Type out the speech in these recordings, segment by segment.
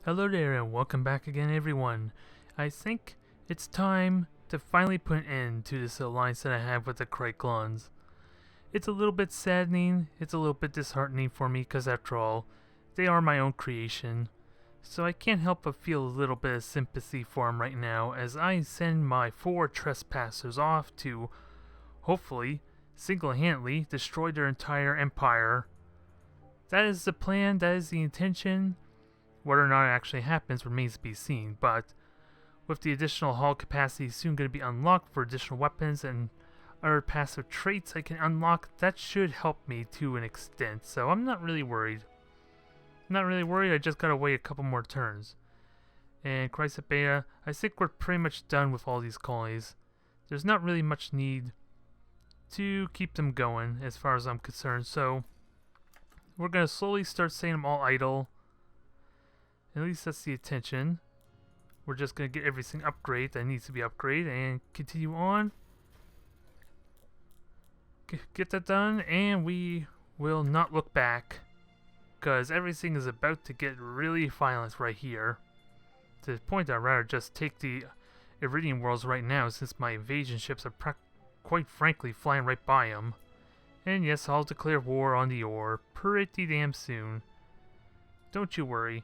Hello there and welcome back again everyone. I think it's time to finally put an end to this alliance that I have with the Kry'klons. It's a little bit saddening, it's a little bit disheartening for me because after all, they are my own creation. So I can't help but feel a little bit of sympathy for them right now as I send my 4 Trespassers off to, hopefully, single-handedly destroy their entire empire. That is the plan, that is the intention. Whether or not it actually happens remains to be seen, but with the additional hull capacity soon going to be unlocked for additional weapons and other passive traits I can unlock, that should help me to an extent, so I'm not really worried. I just gotta wait a couple more turns. And Kry'klons Beta, I think we're pretty much done with all these colonies. There's not really much need to keep them going as far as I'm concerned, so we're gonna slowly start setting them all idle. At least that's the intention. We're just going to get everything upgraded that needs to be upgraded and continue on. Get that done and we will not look back. Because everything is about to get really violent right here. To the point that I'd rather just take the Iridian worlds right now since my invasion ships are quite frankly flying right by them. And yes, I'll declare war on the ore pretty damn soon. Don't you worry.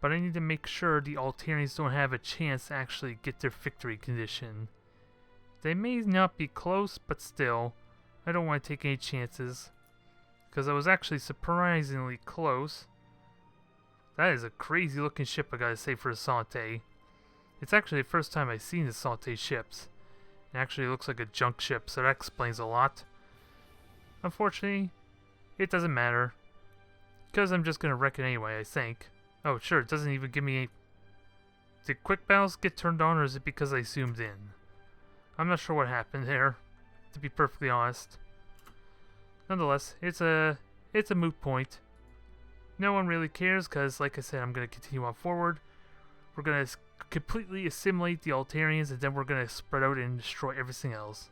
But I need to make sure the Altarians don't have a chance to actually get their victory condition. They may not be close, but still, I don't want to take any chances. Because I was actually surprisingly close. That is a crazy looking ship, I gotta say, for a Sante. It's actually the first time I've seen the Sante ships. It actually looks like a junk ship, so that explains a lot. Unfortunately, it doesn't matter. Because I'm just gonna wreck it anyway, I think. Oh, sure, it doesn't even give me a... Did quick battles get turned on, or is it because I zoomed in? I'm not sure what happened there, to be perfectly honest. Nonetheless, it's a moot point. No one really cares, because, like I said, I'm going to continue on forward. We're going to completely assimilate the Altarians, and then we're going to spread out and destroy everything else.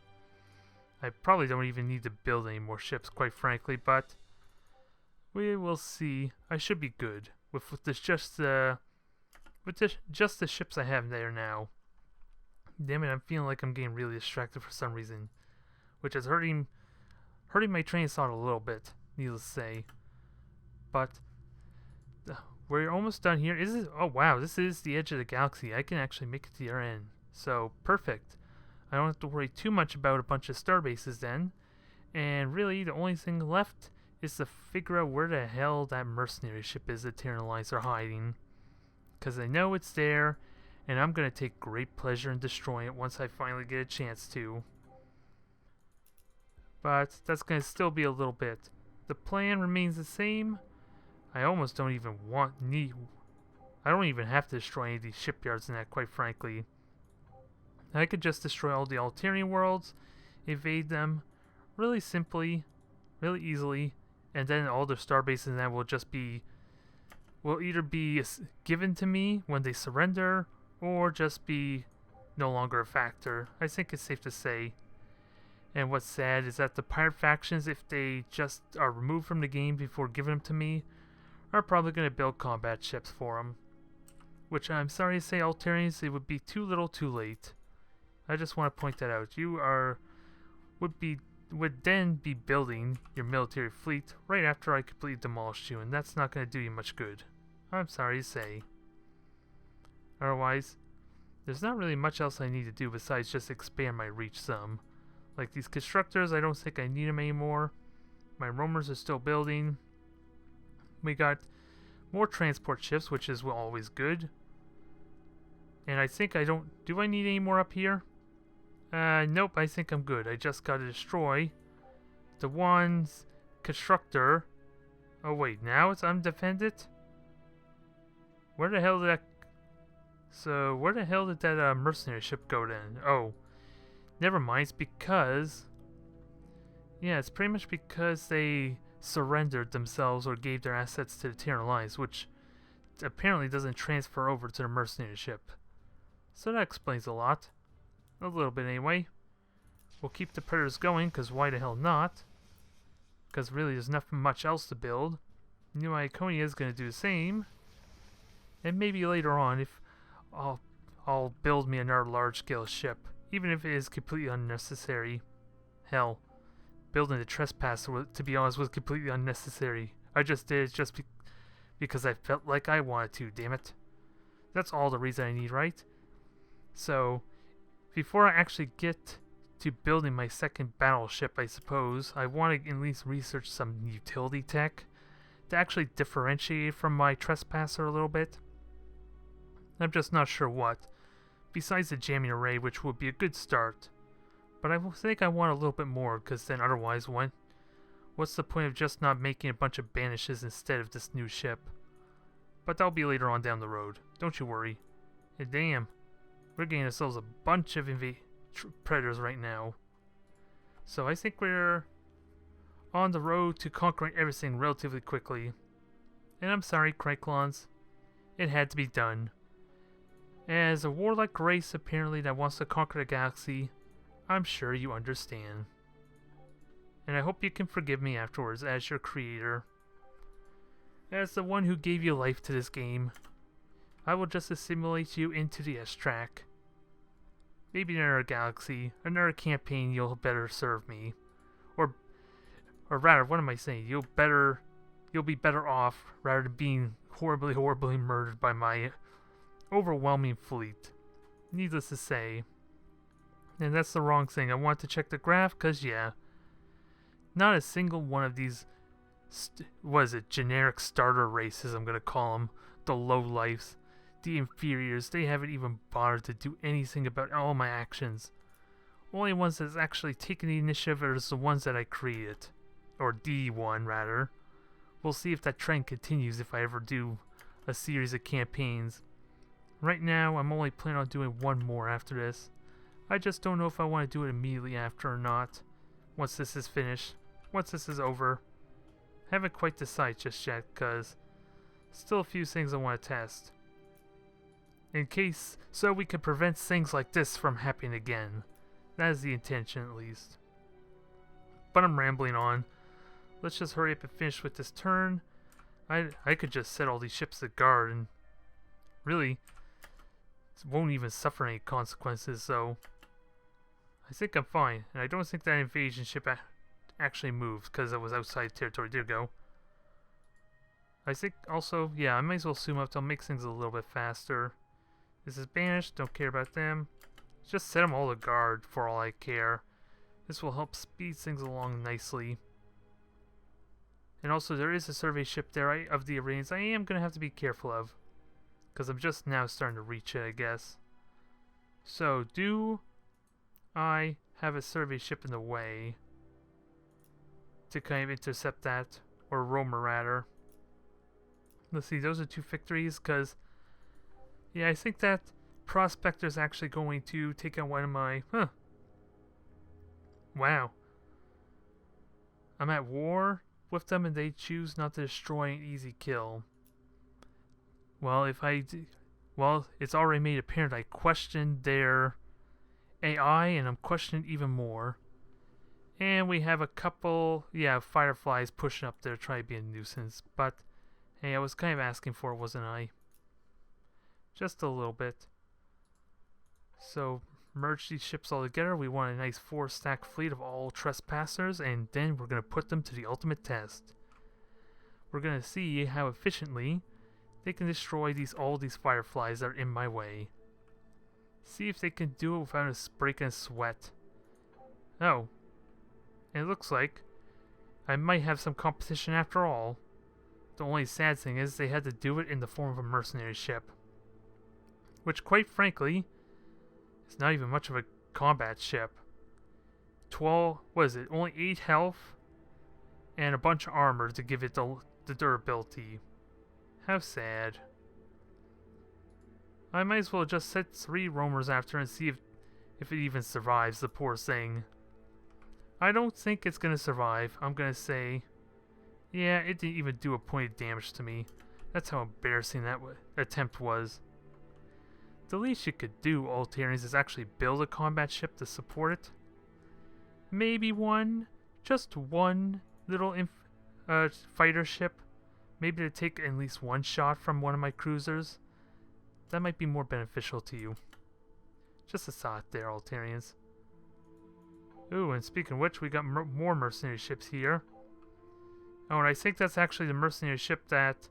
I probably don't even need to build any more ships, quite frankly, but... we will see. I should be good. With just the ships I have there now. Damn it, I'm feeling like I'm getting really distracted for some reason, which is hurting my train of thought a little bit, needless to say. But we're almost done here. Oh wow, this is the edge of the galaxy. I can actually make it to the other end. So perfect. I don't have to worry too much about a bunch of star bases then. And really, the only thing left is to figure out where the hell that mercenary ship is that Terran Alliance are hiding. Because I know it's there, and I'm going to take great pleasure in destroying it once I finally get a chance to. But that's going to still be a little bit. The plan remains the same. I almost don't even I don't even have to destroy any of these shipyards in that, quite frankly. I could just destroy all the Altarian worlds, evade them, really simply, really easily, and then all their star bases and that will either be given to me when they surrender, or just be no longer a factor. I think it's safe to say. And what's sad is that the pirate factions, if they just are removed from the game before giving them to me, are probably going to build combat ships for them. Which I'm sorry to say, Altarians, it would be too little too late. I just want to point that out. You would then be building your military fleet right after I completely demolished you, and that's not going to do you much good. I'm sorry to say. Otherwise, there's not really much else I need to do besides just expand my reach some. Like these constructors, I don't think I need them anymore. My roamers are still building. We got more transport ships, which is always good. And I think do I need any more up here? Nope, I think I'm good. I just gotta destroy the one's constructor. Oh wait, now it's undefended? Where the hell did that mercenary ship go then? Oh, never mind, it's because... yeah, it's pretty much because they surrendered themselves or gave their assets to the Terran Alliance, which apparently doesn't transfer over to the mercenary ship. So that explains a lot. A little bit anyway. We'll keep the predators going, because why the hell not? Because really there's nothing much else to build. New Iconia is going to do the same. And maybe later on, if I'll build me another large-scale ship, even if it is completely unnecessary. Hell, building the Trespasser, to be honest, was completely unnecessary. I just did it just because I felt like I wanted to, damn it. That's all the reason I need, right? So, before I actually get to building my second battleship, I suppose, I want to at least research some utility tech to actually differentiate it from my Trespasser a little bit. I'm just not sure what, besides the jamming array, which would be a good start. But I think I want a little bit more, because then otherwise, what's the point of just not making a bunch of banishes instead of this new ship? But that'll be later on down the road, don't you worry. And damn, we're getting ourselves a bunch of predators right now. So I think we're on the road to conquering everything relatively quickly. And I'm sorry, Kry'klons, it had to be done. As a warlike race apparently that wants to conquer the galaxy, I'm sure you understand. And I hope you can forgive me afterwards as your creator. As the one who gave you life to this game, I will just assimilate you into the S-Track. Maybe another galaxy, another campaign you'll better serve me. Or rather, what am I saying? You'll be better off rather than being horribly murdered by my overwhelming fleet. Needless to say. And that's the wrong thing. I want to check the graph, because yeah, not a single one of these, generic starter races, I'm going to call them, the lowlifes, the inferiors, they haven't even bothered to do anything about all my actions. Only ones that's actually taken the initiative are the ones that I created. Or D1, rather. We'll see if that trend continues if I ever do a series of campaigns. Right now, I'm only planning on doing one more after this. I just don't know if I want to do it immediately after or not. Once this is finished. Once this is over. Haven't quite decided just yet, because still a few things I want to test. In case, so we can prevent things like this from happening again. That is the intention, at least. But I'm rambling on. Let's just hurry up and finish with this turn. I could just set all these ships to guard and really won't even suffer any consequences, so I think I'm fine. And I don't think that invasion ship actually moved because it was outside territory. There we go. I think also, yeah, I might as well zoom up to make things a little bit faster. This is banished, don't care about them. Just set them all to guard for all I care. This will help speed things along nicely. And also there is a survey ship there of the Iranians I am going to have to be careful of. Because I'm just now starting to reach it, I guess. So, do I have a survey ship in the way to kind of intercept that? Or roamer, rather. Let's see, those are 2 victories, because yeah, I think that Prospector's actually going to take out one of my... Wow. I'm at war with them and they choose not to destroy an easy kill. Well, it's already made apparent I questioned their AI, and I'm questioning even more. And we have a couple, Fireflies pushing up there trying to be a nuisance. But, hey, I was kind of asking for it, wasn't I? Just a little bit. So, merge these ships all together. We want a nice 4-stack fleet of all Trespassers, and then we're going to put them to the ultimate test. We're going to see how efficiently they can destroy all these Fireflies that are in my way. See if they can do it without breaking a sweat. Oh. And it looks like I might have some competition after all. The only sad thing is they had to do it in the form of a mercenary ship. Which, quite frankly, is not even much of a combat ship. 12, what is it, only 8 health, and a bunch of armor to give it the durability. How sad. I might as well just set 3 roamers after and see if it even survives, the poor thing. I don't think it's gonna survive. I'm gonna say, yeah, it didn't even do a point of damage to me. That's how embarrassing that attempt was. The least you could do, Altarians, is actually build a combat ship to support it. Maybe one, just one little fighter ship. Maybe to take at least one shot from one of my cruisers. that might be more beneficial to you. Just a thought there, Altarians. Ooh, and speaking of which, we got more mercenary ships here. Oh, and I think that's actually the mercenary ship that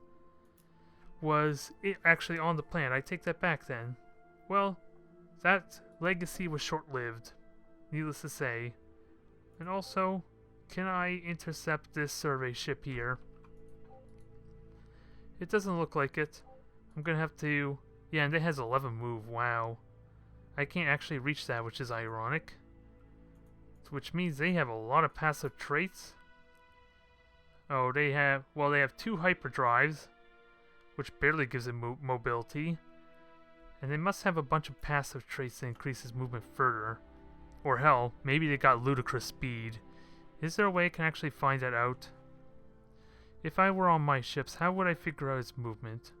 was actually on the planet. I take that back then. Well, that legacy was short-lived, needless to say. And also, can I intercept this survey ship here? It doesn't look like it. I'm gonna have to... Yeah, and it has 11 move, wow. I can't actually reach that, which is ironic. Which means they have a lot of passive traits. Oh, they have... Well, they have 2 hyperdrives, which barely gives it mobility. And they must have a bunch of passive traits that increases movement further. Or hell, maybe they got ludicrous speed. Is there a way I can actually find that out? If I were on my ships, how would I figure out its movement?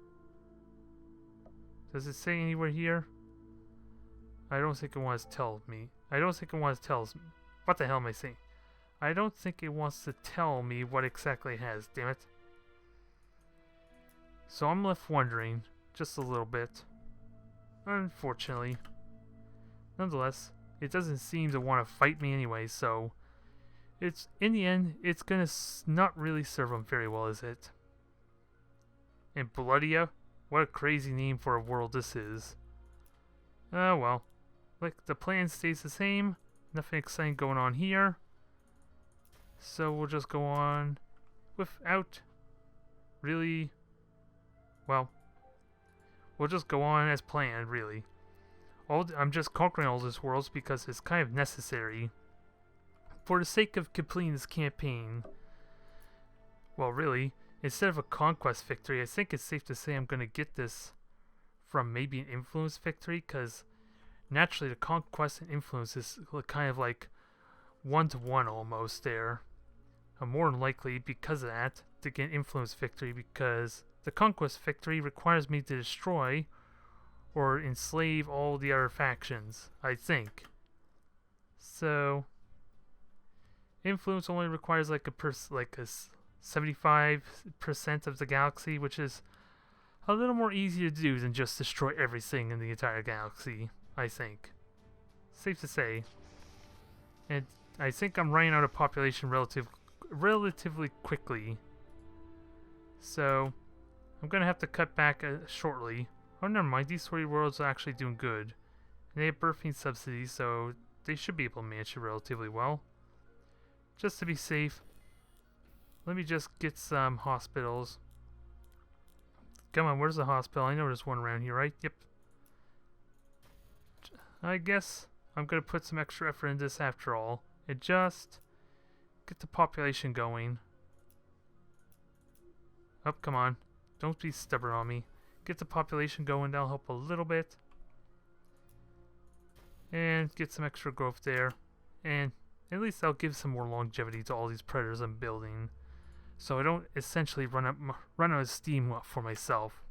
Does it say anywhere here? I don't think it wants to tell me. I don't think it wants to tell us. What the hell am I saying? I don't think it wants to tell me what exactly it has, damn it. So I'm left wondering, just a little bit. Unfortunately. Nonetheless, it doesn't seem to want to fight me anyway, so... It's, in the end, it's gonna not really serve them very well, is it? And Bloodia? What a crazy name for a world this is. Oh well. Like, the plan stays the same. Nothing exciting going on here. So we'll just go on without really... Well, we'll just go on as planned, really. I'm just conquering all these worlds because it's kind of necessary. For the sake of completing this campaign. Well, really, instead of a conquest victory, I think it's safe to say I'm going to get this from maybe an influence victory, because naturally the conquest and influence is kind of like 1-to-1 almost there. I'm more than likely, because of that, to get an influence victory, because the conquest victory requires me to destroy or enslave all the other factions, I think. So... Influence only requires like a 75% of the galaxy, which is a little more easier to do than just destroy everything in the entire galaxy, I think. Safe to say. And I think I'm running out of population relatively quickly. So, I'm going to have to cut back shortly. Oh, never mind, these 3 worlds are actually doing good. And they have birthing subsidies, so they should be able to manage it relatively well. Just to be safe, let me just get some hospitals. Come on, where's the hospital? I know there's one around here, right? Yep. I guess I'm going to put some extra effort in this after all. And just get the population going. Oh, come on. Don't be stubborn on me. Get the population going, that'll help a little bit. And get some extra growth there. And at least that'll give some more longevity to all these predators I'm building, so I don't essentially run out of steam for myself.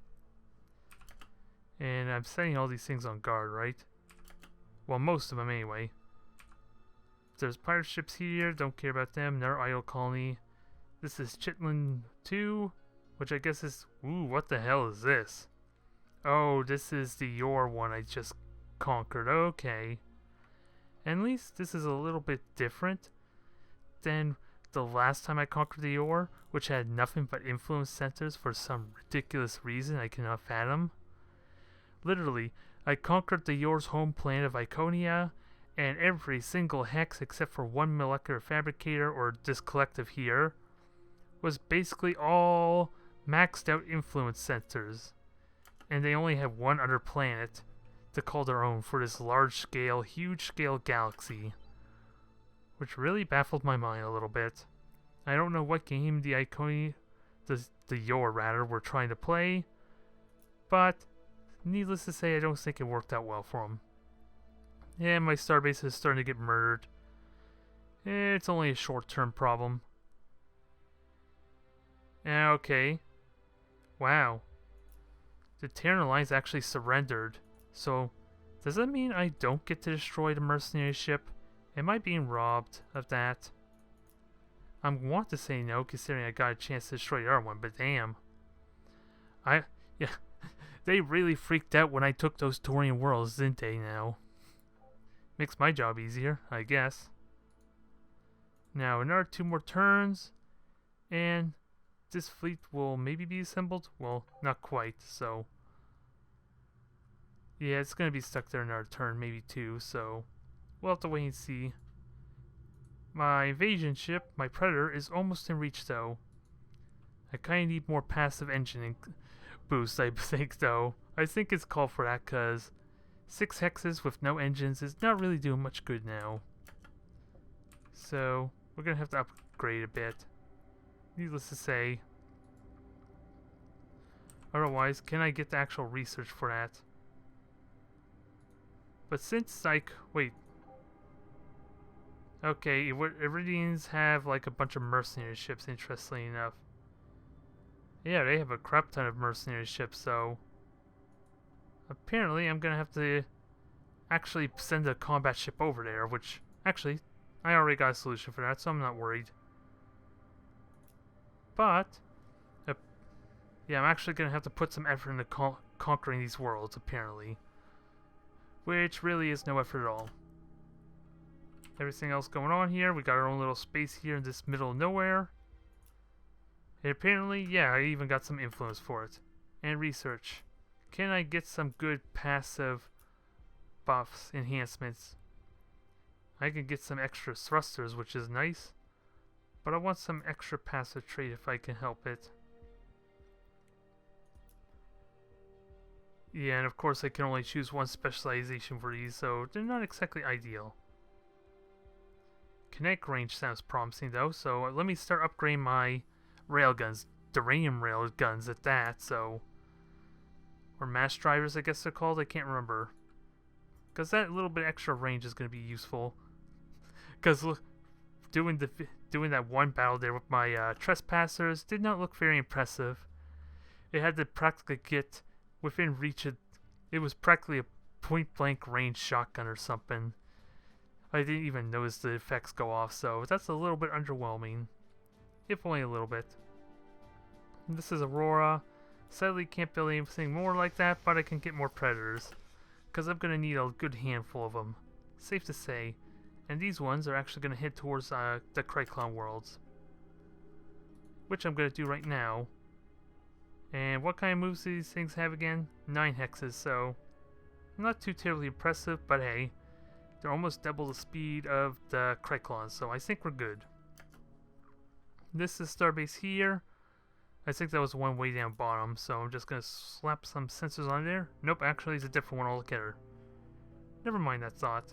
And I'm setting all these things on guard, right? Well, most of them anyway. There's pirate ships here, don't care about them. Another idle colony. This is Chitlin 2, which I guess is... Ooh, what the hell is this? Oh, this is the Yor one I just conquered. Okay. At least this is a little bit different than the last time I conquered the Yor, which had nothing but influence centers for some ridiculous reason I cannot fathom. Literally, I conquered the Yor's home planet of Iconia, and every single hex except for one molecular fabricator or this collective here was basically all maxed out influence centers. And they only have one other planet to call their own for this large-scale, huge-scale galaxy, which really baffled my mind a little bit. I don't know what game the Yor rather, were trying to play, but needless to say, I don't think it worked out well for them. Yeah, my starbase is starting to get murdered. It's only a short-term problem. Okay. Wow. The Terran Alliance actually surrendered. So, does that mean I don't get to destroy the mercenary ship? Am I being robbed of that? I want to say no, considering I got a chance to destroy the other one, but damn. Yeah, They really freaked out when I took those Taurian worlds, didn't they now? Makes my job easier, I guess. Now, another 2 more turns, and this fleet will maybe be assembled. Well, not quite, so... yeah, it's going to be stuck there another turn, maybe 2, so... we'll have to wait and see. My invasion ship, my Predator, is almost in reach, though. I kind of need more passive engine boost, I think, though. I think it's called for that, because 6 hexes with no engines is not really doing much good now. So, we're going to have to upgrade a bit. Needless to say. Otherwise, can I get the actual research for that? But since, like, wait. Okay, Iridians have, like, a bunch of mercenary ships, interestingly enough. Yeah, they have a crap ton of mercenary ships, so... apparently, I'm gonna have to actually send a combat ship over there, which, actually, I already got a solution for that, so I'm not worried. But, yeah, I'm actually gonna have to put some effort into conquering these worlds, apparently. Which really is no effort at all. Everything else going on here, we got our own little space here in this middle of nowhere. And apparently, yeah, I even got some influence for it. And research. Can I get some good passive buffs, enhancements? I can get some extra thrusters, which is nice. But I want some extra passive trait if I can help it. Yeah, and of course I can only choose one specialization for these, so they're not exactly ideal. Kinetic range sounds promising though, so let me start upgrading my railguns. Duranium railguns at that, so... or mass drivers, I guess they're called, I can't remember. Because that little bit extra range is going to be useful. Because doing that one battle there with my Trespassers did not look very impressive. It had to practically get within reach of... it was practically a point-blank range shotgun or something. I didn't even notice the effects go off, so that's a little bit underwhelming. If only a little bit. And this is Aurora. Sadly, can't build anything more like that, but I can get more Predators. Because I'm going to need a good handful of them. Safe to say. And these ones are actually going to head towards the Kry'klon worlds. Which I'm going to do right now. And what kind of moves do these things have again? 9 hexes, so... not too terribly impressive, but hey. They're almost double the speed of the Kry'klons, so I think we're good. This is Starbase here. I think that was one way down bottom, so I'm just going to slap some sensors on there. Nope, actually it's a different one altogether. Never mind that thought.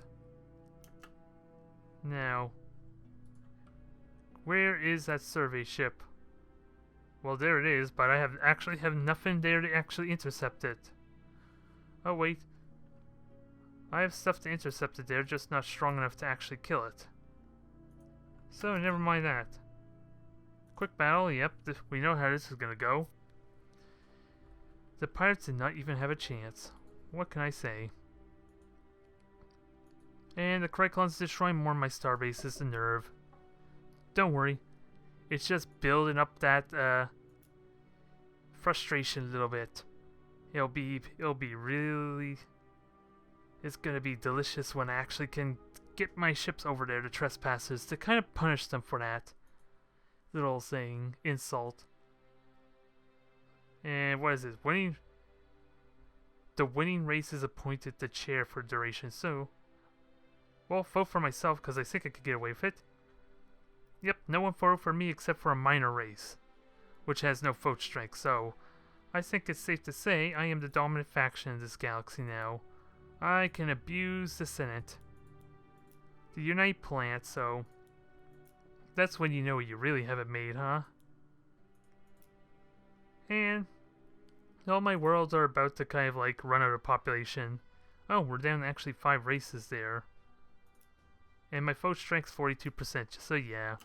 Now, where is that survey ship? Well, there it is, but I actually have nothing there to actually intercept it. Oh wait. I have stuff to intercept it there, just not strong enough to actually kill it. So, never mind that. Quick battle, yep, we know how this is gonna go. The pirates did not even have a chance. What can I say? And the Kry'klons destroying more of my starbases, the nerve. Don't worry. It's just building up that, frustration a little bit. It'll be really... it's gonna be delicious when I actually can get my ships over there to Trespassers to kind of punish them for that little thing, insult. And what is this? The winning race is appointed the chair for duration, so... well, vote for myself because I think I could get away with it. Yep, no one voted for me except for a minor race, which has no vote strength, so... I think it's safe to say I am the dominant faction in this galaxy now. I can abuse the Senate. The Unite plant, so... that's when you know you really have it made, huh? And... all my worlds are about to kind of like run out of population. Oh, we're down to actually 5 races there. And my vote strength's 42%, so yeah.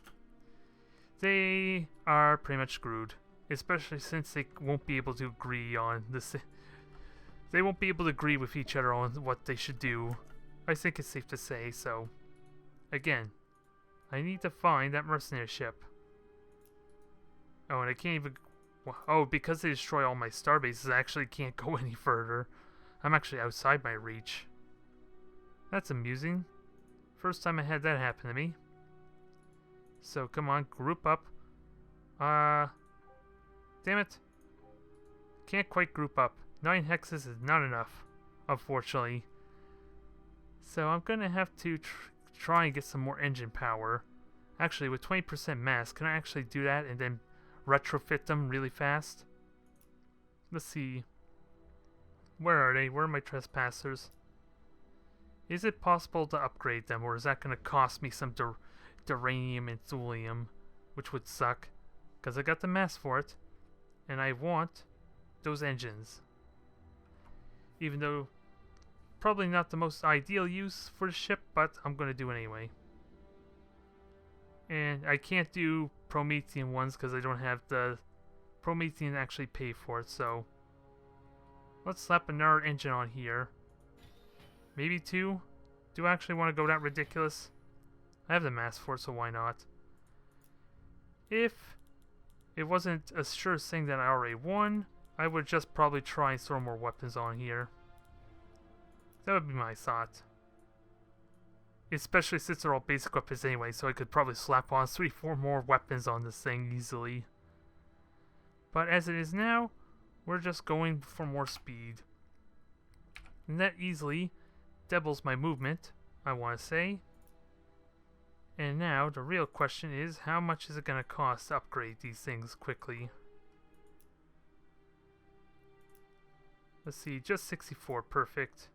They are pretty much screwed. Especially since they won't be able to agree on this. They won't be able to agree with each other on what they should do. I think it's safe to say, so... again, I need to find that mercenary ship. Oh, and I can't even... Oh, because they destroy all my star bases, I actually can't go any further. I'm actually outside my reach. That's amusing. First time I had that happen to me. So, come on, group up. Damn it. Can't quite group up. 9 hexes is not enough, unfortunately. So, I'm gonna have to try and get some more engine power. Actually, with 20% mass, can I actually do that and then retrofit them really fast? Let's see. Where are they? Where are my Trespassers? Is it possible to upgrade them, or is that going to cost me some duranium and thulium, which would suck, because I got the mass for it, and I want those engines. Even though, probably not the most ideal use for the ship, but I'm going to do it anyway. And I can't do Promethean ones because I don't have the Promethean to actually pay for it, so let's slap another engine on here. Maybe 2? Do I actually want to go that ridiculous? I have the mass for it, so why not? If it wasn't a sure thing that I already won, I would just probably try and throw more weapons on here. That would be my thought. Especially since they're all basic weapons anyway, so I could probably slap on 3-4 more weapons on this thing easily. But as it is now, we're just going for more speed. And that easily doubles my movement, I want to say. And now, the real question is, how much is it going to cost to upgrade these things quickly? Let's see, just 64, perfect.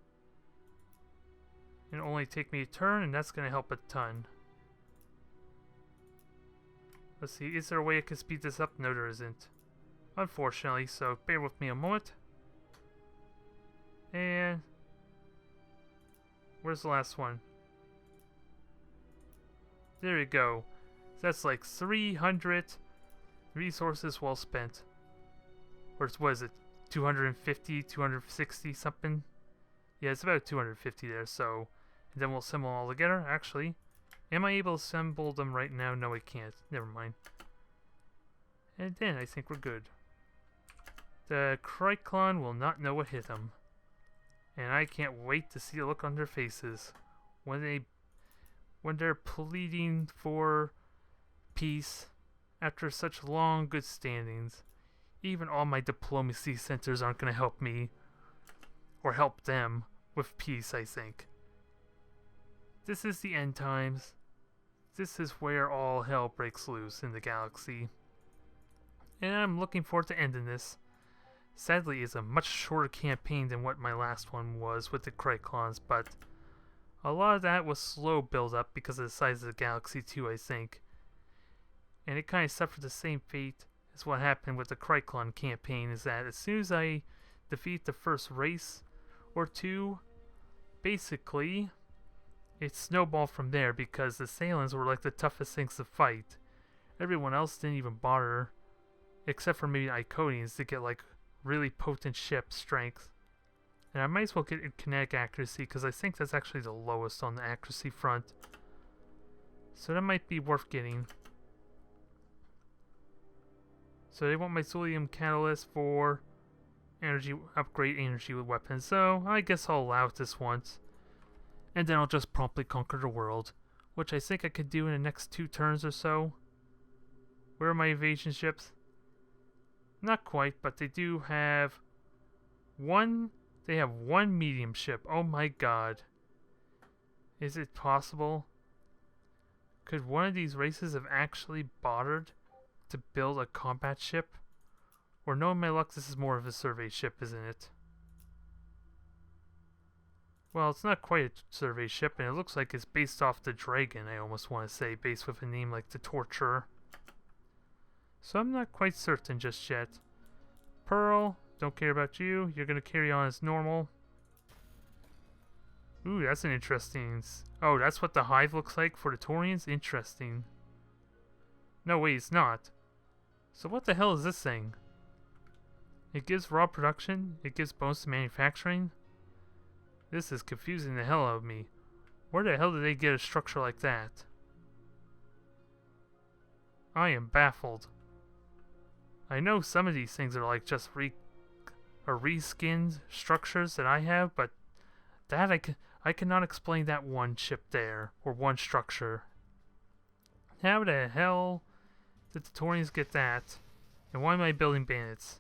It'll only take me a turn, and that's going to help a ton. Let's see, is there a way I can speed this up? No, there isn't. Unfortunately, so bear with me a moment. And where's the last one? There we go. So that's like 300 resources well spent. Or what is it? 250, 260 something? Yeah, it's about 250 there, so... And then we'll assemble them all together. Actually, am I able to assemble them right now? No, I can't. Never mind. And then I think we're good. The Kry'klon will not know what hit them. And I can't wait to see the look on their faces when they're pleading for peace after such long good standings. Even all my diplomacy centers aren't going to help me or help them with peace, I think. This is the end times. This is where all hell breaks loose in the galaxy. And I'm looking forward to ending this. Sadly, it's a much shorter campaign than what my last one was with the Kry'klons, but a lot of that was slow build-up because of the size of the galaxy too, I think. And it kind of suffered the same fate as what happened with the Kry'klon campaign, is that as soon as I defeat the first race or two, basically, it snowballed from there because the Salons were like the toughest things to fight. Everyone else didn't even bother, except for maybe Iconians, to get like really potent ship strength. And I might as well get kinetic accuracy because I think that's actually the lowest on the accuracy front. So that might be worth getting. So they want my thulium catalyst for energy, upgrade energy with weapons. So I guess I'll allow it this once. And then I'll just promptly conquer the world, which I think I could do in the next 2 turns or so. Where are my evasion ships? Not quite, but they do have one. They have one medium ship. Oh my god. Is it possible? Could one of these races have actually bothered to build a combat ship? Or knowing my luck, this is more of a survey ship, isn't it? Well, it's not quite a survey ship, and it looks like it's based off the Dragon, I almost want to say, based with a name like the Torturer. So I'm not quite certain just yet. Pearl, don't care about you. You're going to carry on as normal. Ooh, that's an interesting... Oh, that's what the hive looks like for the Taurians? Interesting. No, wait, it's not. So what the hell is this thing? It gives raw production? It gives bonus to manufacturing? This is confusing the hell out of me. Where the hell did they get a structure like that? I am baffled. I know some of these things are like just reskinned structures that I have, but that I cannot explain that one ship there, or one structure. How the hell did the Taurians get that? And why am I building bandits?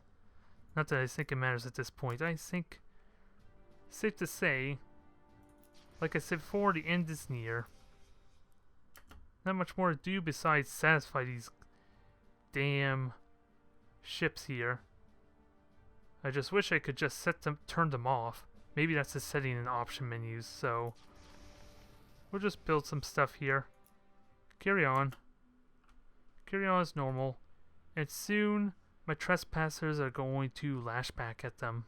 Not that I think it matters at this point. I think, safe to say, like I said before, the end is near. Not much more to do besides satisfy these damn ships here. I just wish I could just turn them off. Maybe that's a setting in option menus, so we'll just build some stuff here. Carry on. Carry on as normal. And soon, my Trespassers are going to lash back at them.